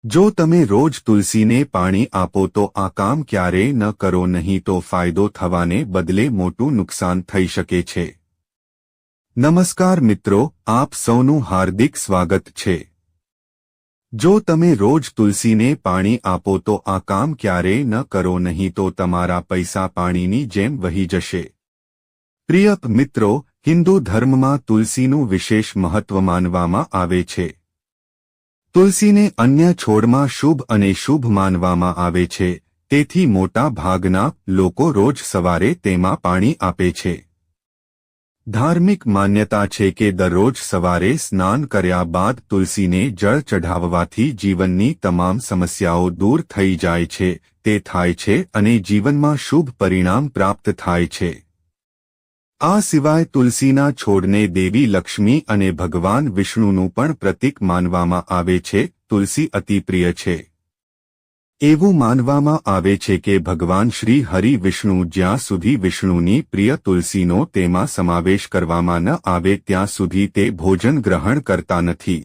જો તમે રોજ તુલસીને પાણી આપો તો આ કામ ક્યારેય ન કરો, નહીં તો ફાયદો થવાને બદલે મોટું નુકસાન થઈ શકે છે। નમસ્કાર મિત્રો, આપ સૌનું હાર્દિક સ્વાગત છે। જો તમે રોજ તુલસીને પાણી આપો તો આ કામ ક્યારેય ન કરો, નહીં તો તમારા પૈસા પાણીની જેમ વહી જશે। પ્રિય મિત્રો, હિન્દુ ધર્મમાં તુલસીનું વિશેષ મહત્વ માનવામાં આવે છે। તુલસીને અન્ય છોડમાં શુભ અને શુભ માનવામાં આવે છે, તેથી મોટા ભાગના લોકો રોજ સવારે તેમાં પાણી આપે છે। ધાર્મિક માન્યતા છે કે દરરોજ સવારે સ્નાન કર્યા બાદ તુલસીને જળ ચઢાવવાથી જીવનની તમામ સમસ્યાઓ દૂર થઈ જાય છે, તે થાય છે અને જીવનમાં શુભ પરિણામ પ્રાપ્ત થાય છે। આ સિવાય તુલસીના છોડને દેવી લક્ષ્મી અને ભગવાન વિષ્ણુનું પણ પ્રતીક માનવામાં આવે છે। તુલસી અતિ પ્રિય છે। એવું માનવામાં આવે છે કે ભગવાન શ્રી હરિ વિષ્ણુ જ્યાં સુધી વિષ્ણુની પ્રિય તુલસીનો તેમાં સમાવેશ કરવામાં ન આવે ત્યાં સુધી તે ભોજન ગ્રહણ કરતા નથી।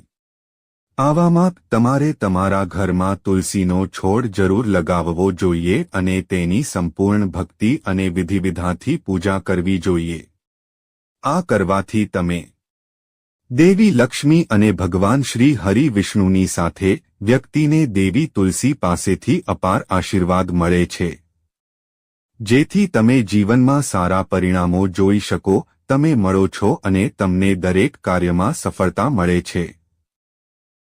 આવામાં તમારે તમારા ઘરમાં તુલસીનો છોડ જરૂર લગાવવો જોઈએ અને તેની સંપૂર્ણ ભક્તિ અને વિધિવિધાનથી પૂજા કરવી જોઈએ। આ કરવાથી તમે દેવી લક્ષ્મી અને ભગવાન શ્રી હરિ વિષ્ણુની સાથે વ્યક્તિને દેવી તુલસી પાસેથી અપાર આશીર્વાદ મળે છે, જેથી તમે જીવનમાં સારા પરિણામો જોઈ શકો, તમે મળો છો અને તમને દરેક કાર્યમાં સફળતા મળે છે।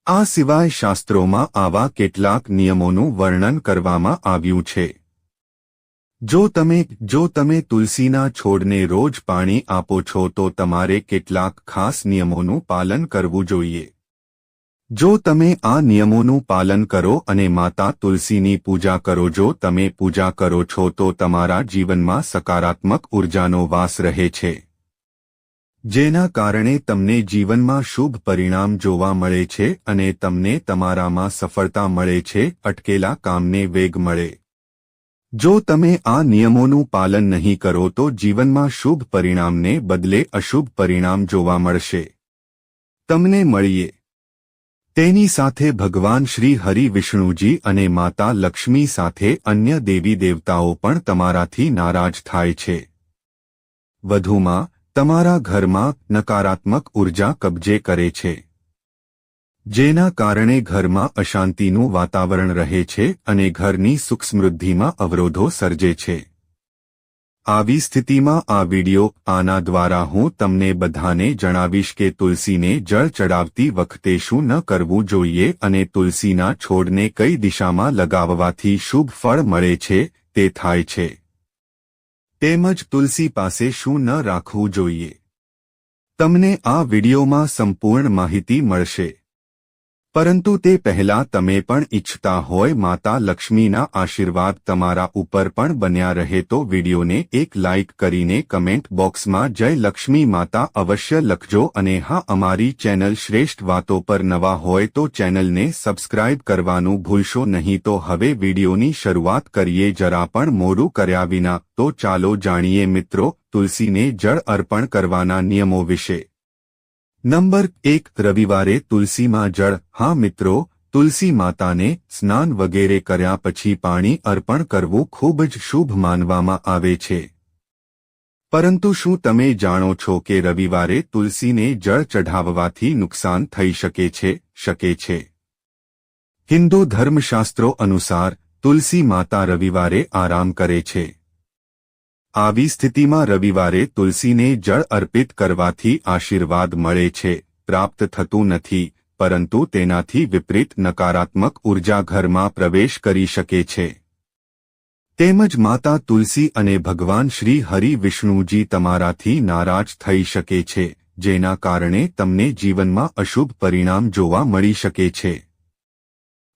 આ સિવાય શાસ્ત્રોમાં આવા કેટલાક નિયમોનું વર્ણન કરવામાં આવ્યું છે। જો તમે તુલસીના છોડને રોજ પાણી આપો છો તો તમારે કેટલાક ખાસ નિયમોનું પાલન કરવું જોઈએ। જો તમે આ નિયમોનું પાલન કરો અને માતા તુલસીની પૂજા કરો, જો તમે પૂજા કરો છો તો તમારા જીવનમાં સકારાત્મક ઉર્જાનો વાસ રહે છે, જેના કારણે તમને જીવનમાં શુભ પરિણામ જોવા મળે છે અને તમને તમારામાં સફળતા મળે છે, અટકેલા કામને વેગ મળે। જો તમે આ નિયમોનું પાલન નહીં કરો તો જીવનમાં શુભ પરિણામને બદલે અશુભ પરિણામ જોવા મળશે। તમને મળીએ તેની સાથે ભગવાન શ્રી હરિ વિષ્ણુજી અને માતા લક્ષ્મી સાથે અન્ય દેવી દેવતાઓ પણ તમારાથી નારાજ થાય છે। વધુમાં તમારા ઘરમાં નકારાત્મક ઉર્જા કબજે કરે છે, જેના કારણે ઘરમાં અશાંતિનું વાતાવરણ રહે છે અને ઘરની સુખ સમૃદ્ધિમાં અવરોધો સર્જે છે। આવી સ્થિતિમાં આ વિડિયો આના દ્વારા હું તમને બધાને જણાવીશ કે તુલસીને જળ ચડાવતી વખતે શું ન કરવું જોઈએ અને તુલસીના છોડને કઈ દિશામાં લગાવવાથી શુભ ફળ મળે છે તે થાય છે, તેમજ તુલસી પાસે શું ન રાખવું જોઈએ। તમને આ વિડિયોમાં સંપૂર્ણ માહિતી મળશે, પરંતુ તે પહેલા તમે પણ ઈચ્છતા હોય માતા લક્ષ્મીના આશીર્વાદ તમારા ઉપર પણ બન્યા રહે તો વિડિયોને એક લાઇક કરીને કમેન્ટ બોક્સમાં જય લક્ષ્મી માતા અવશ્ય લખજો અને હા, અમારી ચેનલ શ્રેષ્ઠ વાતો પર નવા હોય તો ચેનલને સબસ્ક્રાઇબ કરવાનું ભૂલશો નહીં। તો હવે વિડિયોની શરૂઆત કરીએ જરા પણ મોડું કર્યા વિના। તો ચાલો જાણીએ મિત્રો તુલસીને જળ અર્પણ કરવાના નિયમો વિશે। નંબર 1, રવિવારે તુલસીમાં જળ। હા મિત્રો, તુલસી માતાને સ્નાન વગેરે કર્યા પછી પાણી અર્પણ કરવું ખૂબ જ શુભ માનવામાં આવે છે, પરંતુ શું તમે જાણો છો કે રવિવારે તુલસીને જળ ચઢાવવાથી નુકસાન થઈ શકે છે? શકે છે। હિન્દુ ધર્મશાસ્ત્રો અનુસાર તુલસી માતા રવિવારે આરામ કરે છે। આવી સ્થિતિમાં રવિવારે તુલસીને જળ અર્પિત કરવાથી આશીર્વાદ મળે છે, પ્રાપ્ત થતું નથી, પરંતુ તેનાથી વિપરીત નકારાત્મક ઉર્જા ઘરમાં પ્રવેશ કરી શકે છે। તેમજ માતા તુલસી અને ભગવાન શ્રી હરિ વિષ્ણુજી તમારાથી નારાજ થઈ શકે છે, જેના કારણે તમને જીવનમાં અશુભ પરિણામ જોવા મળી શકે છે।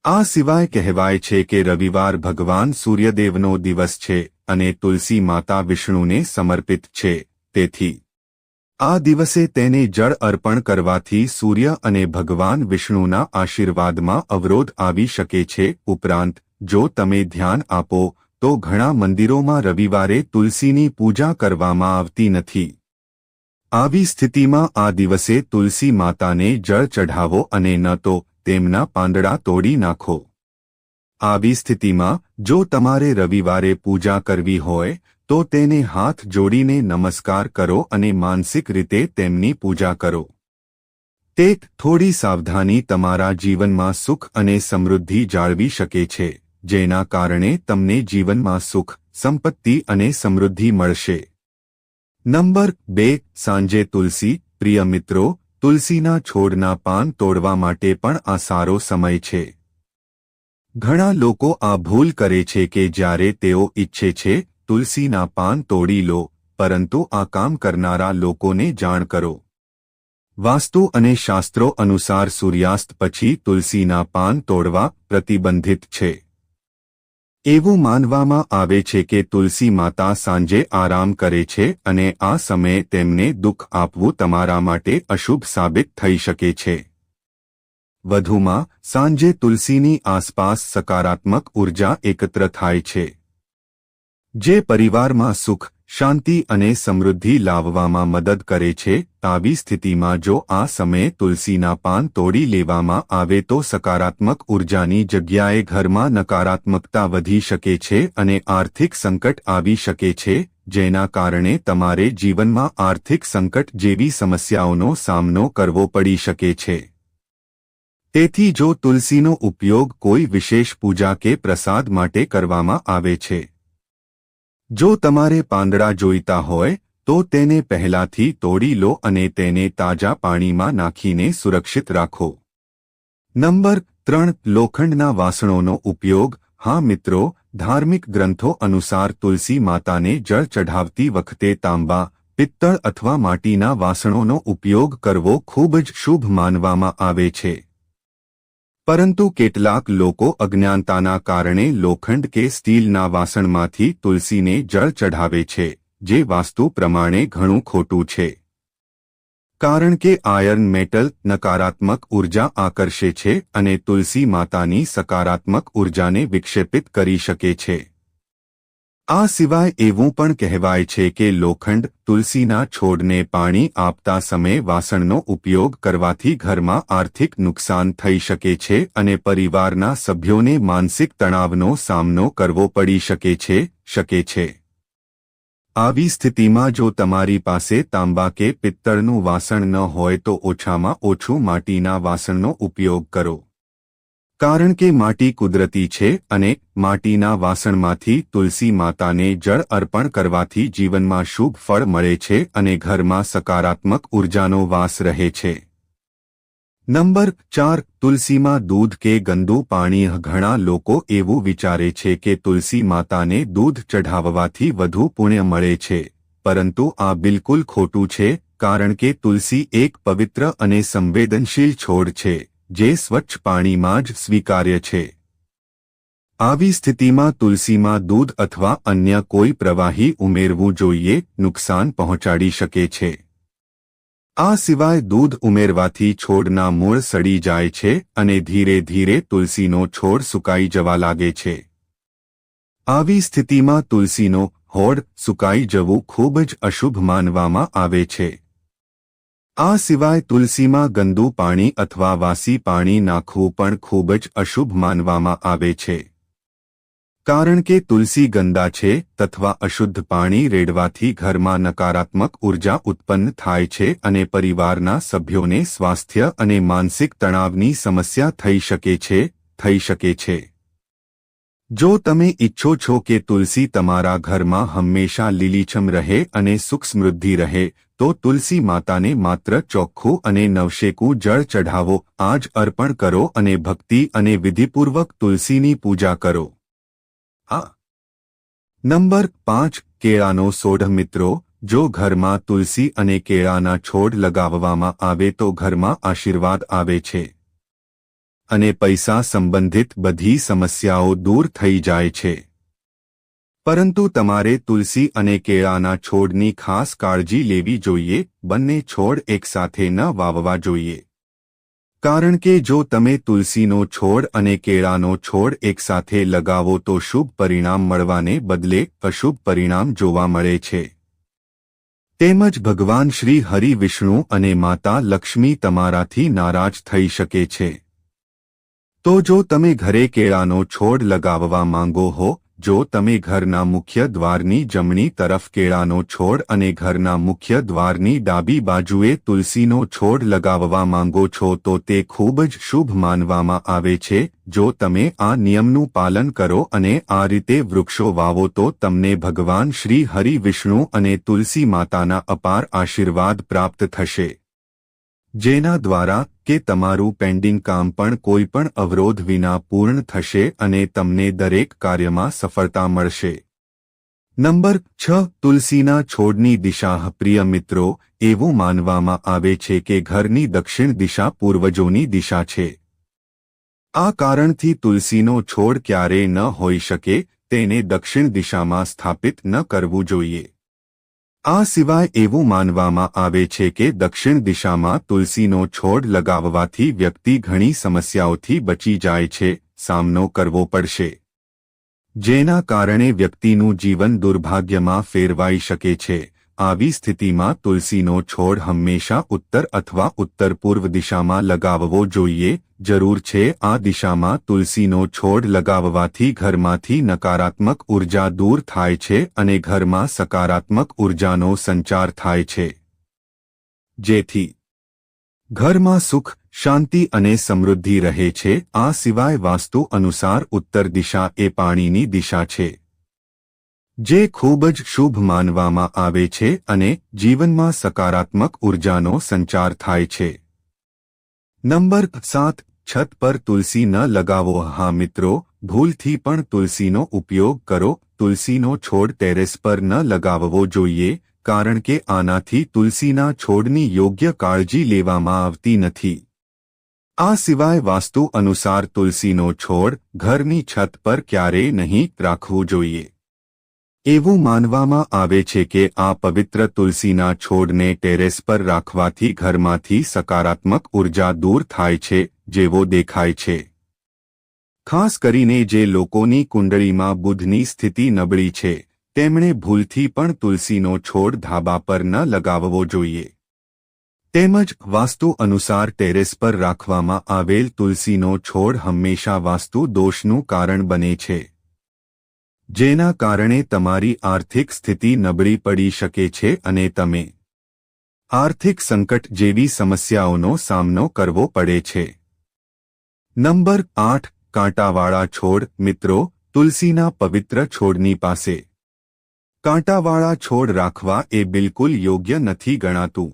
આ સિવાય કહેવાય છે કે રવિવાર ભગવાન સૂર્યદેવનો દિવસ છે અને તુલસી માતા વિષ્ણુને સમર્પિત છે, તેથી આ દિવસે તેને જળ અર્પણ કરવાથી સૂર્ય અને ભગવાન વિષ્ણુના આશીર્વાદમાં અવરોધ આવી શકે છે। ઉપરાંત જો તમે ધ્યાન આપો તો ઘણા મંદિરોમાં રવિવારે તુલસીની પૂજા કરવામાં આવતી નથી। આવી સ્થિતિમાં આ દિવસે તુલસી માતાને જળ ચઢાવો અને ન તો તેમના પાંદડા તોડી નાખો. આવી સ્થિતિમાં જો તમારે રવિવારે પૂજા કરવી હોય તો તેને હાથ જોડીને નમસ્કાર કરો અને માનસિક રીતે તેમની પૂજા કરો. તે થોડી સાવધાની તમારા જીવનમાં સુખ અને સમૃદ્ધિ જાળવી શકે છે, જેના કારણે તમને જીવનમાં સુખ, સંપત્તિ અને સમૃદ્ધિ મળશે. નંબર 2. સાંજે તુલસી. પ્રિય મિત્રો, તુલસીના છોડના પાન તોડવા માટે પણ આ સારો સમય છે. ઘણા લોકો આ ભૂલ કરે છે કે જ્યારે તેઓ ઈચ્છે છે તુલસીના પાન તોડી લો, પરંતુ આ કામ કરનારા લોકોને જાણ કરો. વાસ્તુ અને શાસ્ત્રો અનુસાર સૂર્યાસ્ત પછી તુલસીના પાન તોડવા પ્રતિબંધિત છે. એવું માનવામાં આવે છે કે તુલસી માતા સાંજે આરામ કરે છે અને આ સમયે તેમને દુઃખ આપવું તમારા માટે અશુભ સાબિત થઈ શકે છે. વધુમાં, સાંજે તુલસીની આસપાસ સકારાત્મક ઉર્જા એકત્ર થાય છે, જે પરિવારમાં સુખ, શાંતિ અને સમૃદ્ધિ લાવવામાં મદદ કરે છે. આવી સ્થિતિમાં જો આ સમયે તુલસીના પાન તોડી લેવામાં આવે તો સકારાત્મક ઉર્જાની જગ્યાએ ઘરમાં નકારાત્મકતા વધી શકે છે અને આર્થિક સંકટ આવી શકે છે, જેના કારણે તમારે જીવનમાં આર્થિક સંકટ જેવી સમસ્યાઓનો સામનો કરવો પડી શકે છે. તેથી જો તુલસીનો ઉપયોગ કોઈ વિશેષ પૂજા કે પ્રસાદ માટે કરવામાં આવે છે, જો તમારે પાંદડા જોઈતા હોય તો તેને પહેલાથી તોડી લો અને તેને તાજા પાણીમાં નાખીને સુરક્ષિત રાખો. નંબર 3. લોખંડના વાસણોનો ઉપયોગ. હા મિત્રો, ધાર્મિક ગ્રંથો અનુસાર તુલસી માતાને જળ ચઢાવતી વખતે તાંબા, પિત્તળ અથવા માટીના વાસણોનો ઉપયોગ કરવો ખૂબ જ શુભ માનવામાં આવે છે. પરંતુ કેટલાક લોકો અજ્ઞાનતાના કારણે લોખંડ કે સ્ટીલના વાસણમાંથી તુલસીને જળ ચઢાવે છે, જે વાસ્તુ પ્રમાણે ઘણું ખોટું છે. કારણ કે આયર્ન મેટલ નકારાત્મક ઉર્જા આકર્ષે છે અને તુલસી માતાની સકારાત્મક ઉર્જાને વિક્ષેપિત કરી શકે છે. આ સિવાય એવું પણ કહેવાય છે કે લોખંડ તુલસીના છોડને પાણી આપતા સમયે વાસણનો ઉપયોગ કરવાથી ઘરમાં આર્થિક નુકસાન થઈ શકે છે અને પરિવારના સભ્યોને માનસિક તણાવનો સામનો કરવો પડી શકે છે. આવી સ્થિતિમાં જો તમારી પાસે તાંબા કે પિત્તળનું વાસણ ન હોય તો ઓછામાં ઓછું માટીના વાસણનો ઉપયોગ કરો. કારણ કે માટી કુદરતી છે અને માટીના વાસણમાંથી તુલસી માતાને જળ અર્પણ કરવાથી જીવનમાં શુભ ફળ મળે છે અને ઘરમાં સકારાત્મક ઉર્જાનો વાસ રહે છે. નંબર 4. તુલસીમાં દૂધ કે ગંદુ પાણી. ઘણા લોકો એવું વિચારે છે કે તુલસી માતાને દૂધ ચઢાવવાથી વધુ પુણ્ય મળે છે, પરંતુ આ બિલકુલ ખોટું છે, કારણ કે તુલસી એક પવિત્ર અને સંવેદનશીલ છોડ છે, જે સ્વચ્છ પાણીમાં જ સ્વીકાર્ય છે. આવી સ્થિતિમાં તુલસીમાં દૂધ અથવા અન્ય કોઈ પ્રવાહી ઉમેરવું જોઈએ નુકસાન પહોંચાડી શકે છે. આ સિવાય દૂધ ઉમેરવાથી છોડના મૂળ સડી જાય છે અને ધીરે ધીરે તુલસીનો છોડ સુકાઈ જવા લાગે છે. આવી સ્થિતિમાં તુલસીનો હોડ સુકાઈ જવું ખૂબ જ અશુભ માનવામાં આવે છે. આ સિવાય તુલસીમાં ગંદુ પાણી અથવા વાસી પાણી નાખવું પણ ખૂબ જ અશુભ માનવામાં આવે છે. કારણ કે તુલસી ગંદા છે તથા અશુદ્ધ પાણી રેડવાથી ઘરમાં નકારાત્મક ઉર્જા ઉત્પન્ન થાય છે અને પરિવારના સભ્યોને સ્વાસ્થ્ય અને માનસિક તણાવની સમસ્યા થઈ શકે છે. જો તમે ઈચ્છો છો કે તુલસી તમારા ઘરમાં હંમેશા લીલીછમ રહે અને સુખ સમૃદ્ધિ રહે, તો તુલસી માતાને માત્ર ચોખ્ખું અને નવશેકું જળ ચઢાવો, આજ અર્પણ કરો અને ભક્તિ અને વિધિપૂર્વક તુલસીની પૂજા કરો. નંબર 5. કેળાનો છોડ. મિત્રો, જો ઘરમાં તુલસી અને કેળાના છોડ લગાવવામાં આવે તો ઘરમાં આશીર્વાદ આવે છે અને પૈસા સંબંધિત બધી સમસ્યાઓ દૂર થઈ જાય છે. પરંતુ તમારે તુલસી અને કેળાના છોડની ખાસ કાળજી લેવી જોઈએ. બંને છોડ એકસાથે ન વાવવા જોઈએ, કારણ કે જો તમે તુલસીનો છોડ અને કેળાનો છોડ એકસાથે લગાવો તો શુભ પરિણામ મળવાને બદલે અશુભ પરિણામ જોવા મળે છે. તેમજ ભગવાન શ્રી હરિ, વિષ્ણુ અને માતા લક્ષ્મી તમારાથી નારાજ થઈ શકે છે. તો જો તમે ઘરે કેળાનો છોડ લગાવવા માંગો હો, જો તમે ઘરના મુખ્ય દ્વારની જમણી તરફ કેળાનો છોડ અને ઘરના મુખ્ય દ્વારની ડાબી બાજુએ તુલસીનો છોડ લગાવવા માંગો છો તો તે ખૂબ જ શુભ માનવામાં આવે છે. જો તમે આ નિયમનું પાલન કરો અને આ રીતે વૃક્ષો વાવો તો તમને ભગવાન શ્રી હરિ વિષ્ણુ અને તુલસી માતાના અપાર આશીર્વાદ પ્રાપ્ત થશે, જેના દ્વારા કે તમારું પેન્ડિંગ કામ પણ કોઈ પણ અવરોધ વિના પૂર્ણ થશે અને તમને દરેક કાર્યમાં સફળતા મળશે. નંબર 6. તુલસીના છોડની દિશા. પ્રિય મિત્રો, એવું માનવામાં આવે છે કે ઘરની દક્ષિણ દિશા પૂર્વજોની દિશા છે. આ કારણથી તુલસીનો છોડ ક્યારેય ન હોઈ શકે, તેને દક્ષિણ દિશામાં સ્થાપિત ન કરવું જોઈએ. આ સિવાય એવું માનવામાં આવે છે કે દક્ષિણ દિશામાં તુલસીનો છોડ લગાવવાથી વ્યક્તિ ઘણી સમસ્યાઓથી બચી જાય છે, સામનો કરવો પડશે, જેના કારણે વ્યક્તિનું જીવન દુર્ભાગ્યમાં ફેરવાઈ શકે છે. આવી સ્થિતિમાં તુલસીનો છોડ હંમેશા ઉત્તર અથવા ઉત્તર પૂર્વ દિશામાં લગાવવો જોઈએ. જરૂર છે આ દિશામાં તુલસીનો છોડ લગાવવાથી ઘરમાંથી નકારાત્મક ઉર્જા દૂર થાય છે અને ઘરમાં સકારાત્મક ઉર્જાનો સંચાર થાય છે, જેથી ઘરમાં સુખ, શાંતિ અને સમૃદ્ધિ રહે છે. આ સિવાય વાસ્તુ અનુસાર ઉત્તર દિશા એ પાણીની દિશા છે, જે ખૂબ જ શુભ માનવામાં આવે છે અને જીવનમાં સકારાત્મક ઉર્જાનો સંચાર થાય છે. નંબર 7. છત પર તુલસી ન લગાવો. હા મિત્રો, ભૂલથી પણ તુલસીનો ઉપયોગ કરો. તુલસીનો છોડ ટેરેસ પર ન લગાવવો જોઈએ, કારણ કે આનાથી તુલસીના છોડની યોગ્ય કાળજી લેવામાં આવતી નથી. આ સિવાય વાસ્તુ અનુસાર તુલસીનો છોડ ઘરની છત પર ક્યારેય નહીં રાખવું જોઈએ. એવું માનવામાં આવે છે કે આ પવિત્ર તુલસીના છોડને ટેરેસ પર રાખવાથી ઘરમાંથી સકારાત્મક ઉર્જા દૂર થાય છે, જેવો દેખાય છે. ખાસ કરીને જે લોકોની કુંડળીમાં બુધની સ્થિતિ નબળી છે, તેમણે ભૂલથી પણ તુલસીનો છોડ ધાબા પર ન લગાવવો જોઈએ. તેમજ વાસ્તુ અનુસાર ટેરેસ પર રાખવામાં આવેલ તુલસીનો છોડ હંમેશા વાસ્તુ દોષનું કારણ બને છે, જેના કારણે તમારી આર્થિક સ્થિતિ નબળી પડી શકે છે અને તમે આર્થિક સંકટ જેવી સમસ્યાઓનો સામનો કરવો પડે છે. નંબર 8. કાંટાવાળા છોડ. મિત્રો, તુલસીના પવિત્ર છોડની પાસે કાંટાવાળા છોડ રાખવા એ બિલકુલ યોગ્ય નથી ગણાતું,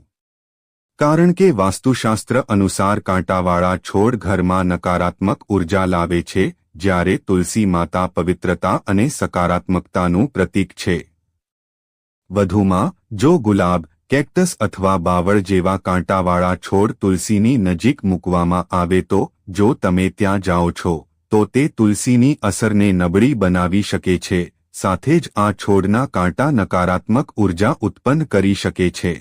કારણ કે વાસ્તુશાસ્ત્ર અનુસાર કાંટાવાળા છોડ ઘરમાં નકારાત્મક ઉર્જા લાવે છે, જ્યારે તુલસી માતા પવિત્રતા અને સકારાત્મકતાનું પ્રતીક છે. વધુમાં, જો ગુલાબ, કેક્ટસ અથવા બાવળ જેવા કાંટાવાળા છોડ તુલસીની નજીક મૂકવામાં આવે તો જો તમે ત્યાં જાઓ છો તો તે તુલસીની અસરને નબળી બનાવી શકે છે. સાથે જ આ છોડના કાંટા નકારાત્મક ઉર્જા ઉત્પન્ન કરી શકે છે,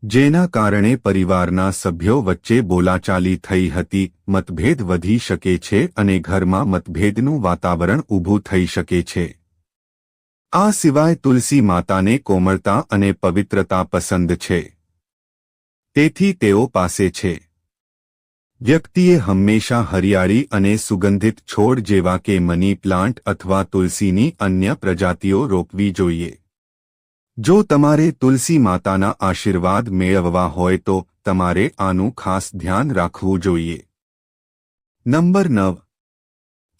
જેના કારણે પરિવારના સભ્યો વચ્ચે બોલાચાલી થઈ હતી, મતભેદ વધી શકે છે અને ઘરમાં મતભેદનું વાતાવરણ ઊભું થઈ શકે છે. આ સિવાય તુલસી માતાને કોમળતા અને પવિત્રતા પસંદ છે, તેથી તેઓ પાસે છે. વ્યક્તિએ હંમેશા હરિયાળી અને સુગંધિત છોડ જેવા કે મની પ્લાન્ટ અથવા તુલસીની અન્ય પ્રજાતિઓ રોપવી જોઈએ. જો તમારે તુલસી માતાના આશીર્વાદ મેળવવા હોય તો તમારે આનું ખાસ ધ્યાન રાખવું જોઈએ. નંબર 9.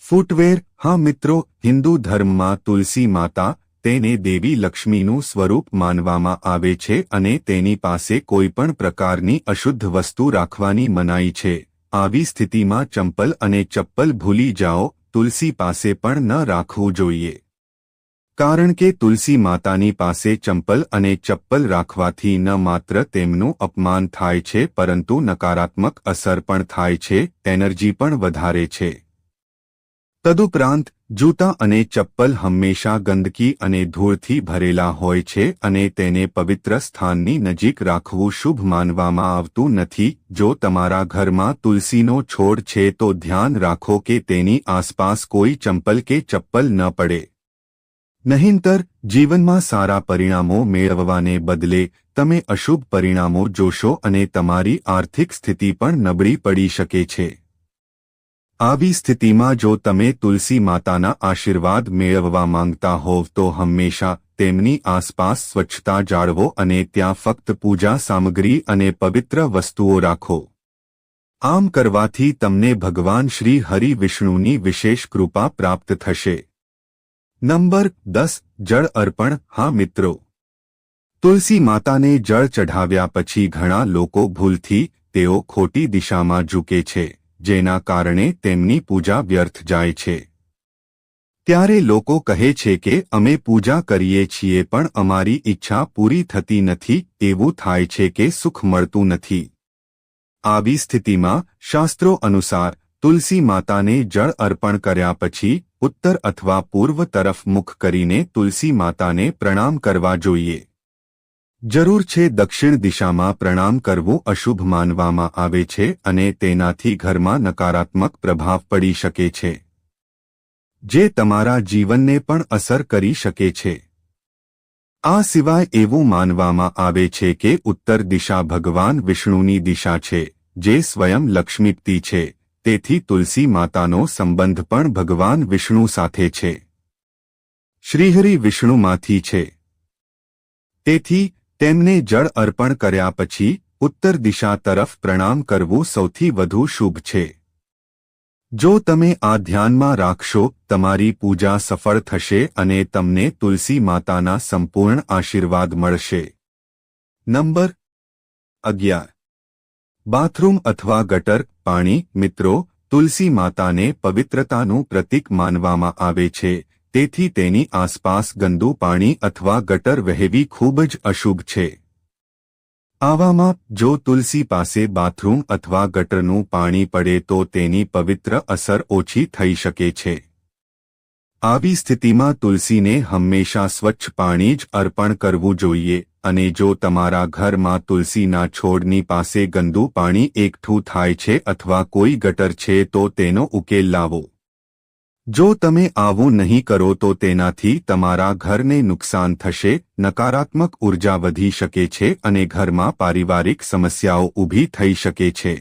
ફૂટવેર. હા મિત્રો, હિન્દુ ધર્મમાં તુલસી માતા, તેને દેવી લક્ષ્મીનું સ્વરૂપ માનવામાં આવે છે અને તેની પાસે કોઈપણ પ્રકારની અશુદ્ધ વસ્તુ રાખવાની મનાઈ છે. આવી સ્થિતિમાં ચંપલ અને ચપ્પલ ભૂલી જાઓ, તુલસી પાસે પણ ન રાખવું જોઈએ, કારણ કે તુલસી માતાની પાસે ચંપલ અને ચપ્પલ રાખવાથી ન માત્ર તેમનું અપમાન થાય છે પરંતુ નકારાત્મક અસર પણ થાય છે, એનર્જી પણ વધારે છે. તદુપરાંત જૂતા અને ચપ્પલ હંમેશા ગંદકી અને ધૂળથી ભરેલા હોય છે અને તેને પવિત્ર સ્થાનની નજીક રાખવું શુભ માનવામાં આવતું નથી. જો તમારા ઘરમાં તુલસીનો છોડ છે તો ધ્યાન રાખો કે તેની આસપાસ કોઈ ચંપલ કે ચપ્પલ ન પડે. નહીંતર જીવનમાં સારા પરિણામો મેળવવાને બદલે તમે અશુભ પરિણામો જોશો અને તમારી આર્થિક સ્થિતિ પણ નબળી પડી શકે છે. આવી સ્થિતિમાં જો તમે તુલસી માતાના આશીર્વાદ મેળવવા માંગતા હોવ તો હંમેશા તેમની આસપાસ સ્વચ્છતા જાળવો અને ત્યાં ફક્ત પૂજા સામગ્રી અને પવિત્ર વસ્તુઓ રાખો. આમ કરવાથી તમને ભગવાન શ્રી હરિ વિષ્ણુની વિશેષ કૃપા પ્રાપ્ત થશે. નંબર 10 જળ અર્પણ. હા મિત્રો, તુલસી માતાને જળ ચઢાવ્યા પછી ઘણા લોકો ભૂલથી તેઓ ખોટી દિશામાં ઝૂકે છે, જેના કારણે તેમની પૂજા વ્યર્થ જાય છે. ત્યારે લોકો કહે છે કે અમે પૂજા કરીએ છીએ પણ અમારી ઈચ્છા પૂરી થતી નથી, એવું થાય છે કે સુખ મળતું નથી. આવી સ્થિતિમાં શાસ્ત્રો અનુસાર તુલસી માતાને જળ અર્પણ કર્યા પછી ઉત્તર અથવા પૂર્વ તરફ મુખ કરીને તુલસી માતાને પ્રણામ કરવા જોઈએ. જરૂર છે દક્ષિણ દિશામાં પ્રણામ કરવું અશુભ માનવામાં આવે છે અને તેનાથી ઘરમાં નકારાત્મક પ્રભાવ પડી શકે છે, જે તમારા જીવનને પણ અસર કરી શકે છે. આ સિવાય એવું માનવામાં આવે છે કે ઉત્તર દિશા ભગવાન વિષ્ણુની દિશા છે, જે સ્વયં લક્ષ્મીપતિ છે, તેથી તુલસી માતાનો સંબંધ પણ ભગવાન વિષ્ણુ સાથે છે. શ્રીહરિ વિષ્ણુમાંથી છે, તેથી તેમને જળ અર્પણ કર્યા પછી ઉત્તર દિશા તરફ પ્રણામ કરવું સૌથી વધુ શુભ છે. જો તમે આ ધ્યાનમાં રાખશો, તમારી પૂજા સફળ થશે અને તમને તુલસી માતાના સંપૂર્ણ આશીર્વાદ મળશે. નંબર 11 બાથરૂમ અથવા ગટર પાણી. મિત્રો, તુલસી માતાને પવિત્રતાનું પ્રતીક માનવામાં આવે છે, તેથી તેની આસપાસ ગંદુ પાણી અથવા ગટર વહેવી ખૂબ જ અશુભ છે. આવામાં જો તુલસી પાસે બાથરૂમ અથવા ગટરનું પાણી પડે તો તેની પવિત્ર અસર ઓછી થઈ શકે છે. આવી સ્થિતિમાં તુલસીને હંમેશા સ્વચ્છ પાણી જ અર્પણ કરવું જોઈએ અને જો તમારા ઘરમાં તુલસીના છોડની પાસે ગંદુ પાણી એકઠું થાય છે અથવા કોઈ ગટર છે તો તેનો ઉકેલ લાવો. જો તમે આવું નહીં કરો તો તેનાથી તમારા ઘરને નુકસાન થશે, નકારાત્મક ઉર્જા વધી શકે છે અને ઘરમાં પારિવારિક સમસ્યાઓ ઊભી થઈ શકે છે.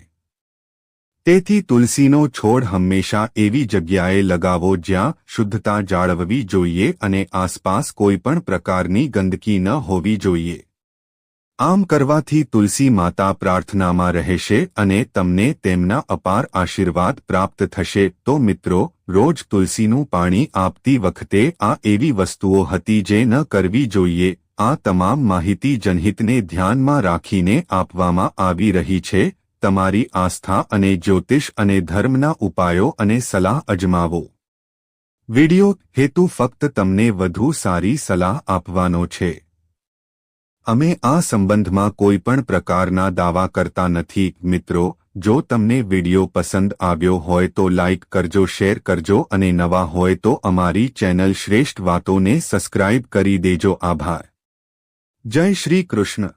તેથી તુલસીનો છોડ હંમેશા એવી જગ્યાએ લગાવો જ્યાં શુદ્ધતા જાળવવી જોઈએ અને આસપાસ કોઈપણ પ્રકારની ગંદકી ન હોવી જોઈએ. આમ કરવાથી તુલસી માતા પ્રાર્થનામાં રહેશે અને તમને તેમના અપાર આશીર્વાદ પ્રાપ્ત થશે. તો મિત્રો, રોજ તુલસીનું પાણી આપતી વખતે આ એવી વસ્તુઓ હતી જે ન કરવી જોઈએ. આ તમામ માહિતી જનહિતને ધ્યાનમાં રાખીને આપવામાં આવી રહી છે. તમારી આસ્થા અને જ્યોતિષ અને ધર્મના ઉપાયો અને સલાહ અજમાવો. વિડિયો હેતુ ફક્ત તમને વધુ સારી સલાહ આપવાનો છે. અમે આ સંબંધમાં કોઈપણ પ્રકારના દાવા કરતા નથી. મિત્રો, જો તમને વિડિયો પસંદ આવ્યો હોય તો લાઇક કરજો, શેર કરજો અને નવા હોય તો અમારી ચેનલ શ્રેષ્ઠ વાતોને સબસ્ક્રાઇબ કરી દેજો. આભાર. જય શ્રી કૃષ્ણ.